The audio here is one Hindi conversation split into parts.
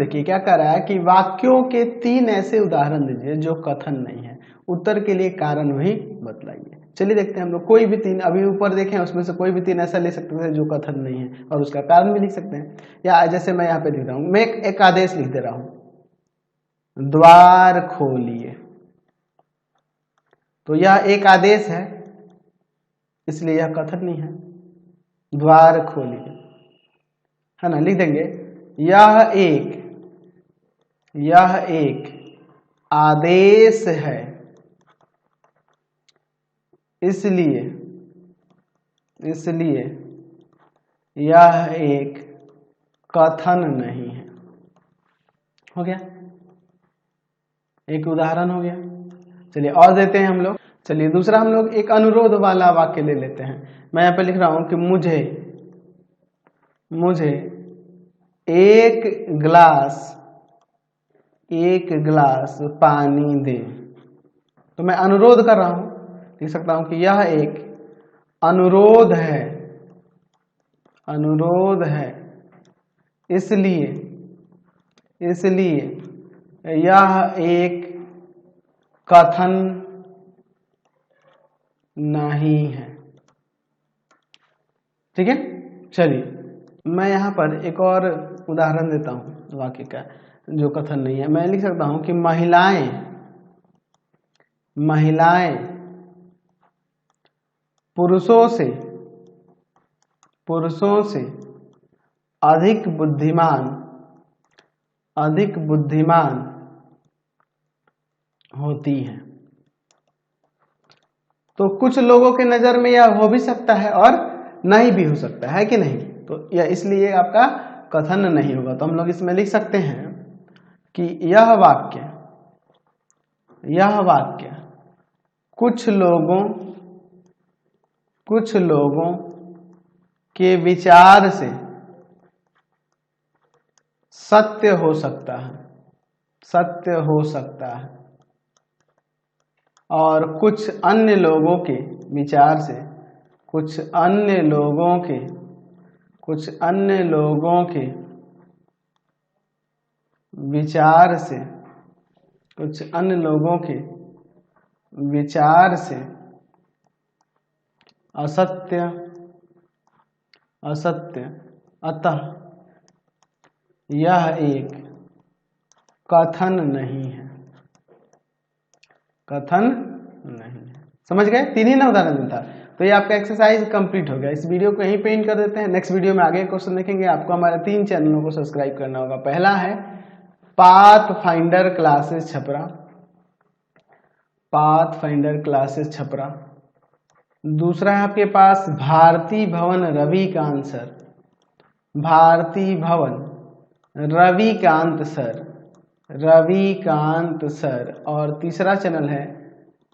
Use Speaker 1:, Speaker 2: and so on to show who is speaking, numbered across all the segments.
Speaker 1: देखिए क्या कह रहा है कि वाक्यों के 3 ऐसे उदाहरण दीजिए जो कथन नहीं है, उत्तर के लिए कारण भी बतलाइए। चलिए देखते हैं हम लोग, कोई भी 3 अभी ऊपर देखें उसमें से कोई भी 3 ऐसा ले सकते हैं जो कथन नहीं है और उसका कारण भी लिख सकते हैं। या जैसे मैं यहाँ पे लिख रहा हूँ, मैं एक आदेश लिख दे रहा हूँ, द्वार खोलिए, तो यह एक आदेश है इसलिए यह कथन नहीं है, द्वार खोलिए, है ना। लिख देंगे यह एक आदेश है इसलिए यह एक कथन नहीं है। हो गया, एक उदाहरण हो गया। चलिए और देते हैं हम लोग। चलिए दूसरा हम लोग एक अनुरोध वाला वाक्य ले लेते हैं। मैं यहाँ पे लिख रहा हूं कि मुझे एक गिलास पानी दे, तो मैं अनुरोध कर रहा हूं, लिख सकता हूं कि यह एक अनुरोध है इसलिए यह एक कथन नहीं है। ठीक है, चलिए मैं यहां पर एक और उदाहरण देता हूं वाक्य का जो कथन नहीं है। मैं लिख सकता हूं कि महिलाएं पुरुषों से अधिक बुद्धिमान होती हैं। तो कुछ लोगों के नजर में यह हो भी सकता है और नहीं भी हो सकता है कि नहीं, तो यह इसलिए आपका कथन नहीं होगा। तो हम लोग इसमें लिख सकते हैं कि यह वाक्य कुछ लोगों के विचार से सत्य हो सकता है और कुछ अन्य लोगों के विचार से कुछ अन्य लोगों के विचार से असत्य, अतः यह एक कथन नहीं है। समझ गए? 3 ही ना उदाहरण था। तो ये आपका एक्सरसाइज कंप्लीट हो गया। इस वीडियो को यहीं पे एंड कर देते हैं। नेक्स्ट वीडियो में आगे क्वेश्चन देखेंगे। आपको हमारे 3 चैनलों को सब्सक्राइब करना होगा। पहला है पाथफाइंडर क्लासेस छपरा। दूसरा है आपके पास भारती भवन रविकांत सर और तीसरा चैनल है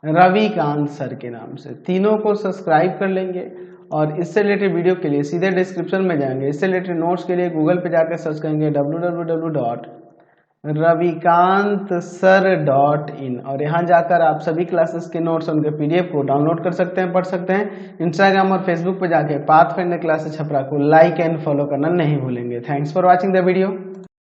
Speaker 1: रविकांत सर के नाम से। तीनों को सब्सक्राइब कर लेंगे और इससे रिलेटेड वीडियो के लिए सीधे डिस्क्रिप्शन में जाएंगे। इससे रिलेटेड नोट्स के लिए गूगल पे जाकर सर्च करेंगे www.ravikansar.in और यहाँ जाकर आप सभी क्लासेस के नोट्स उनके PDF को डाउनलोड कर सकते हैं, पढ़ सकते हैं। इंस्टाग्राम और फेसबुक पे जाके पाथफाइंडर क्लासेस छपरा को लाइक एंड फॉलो करना नहीं भूलेंगे। Thanks for watching the video.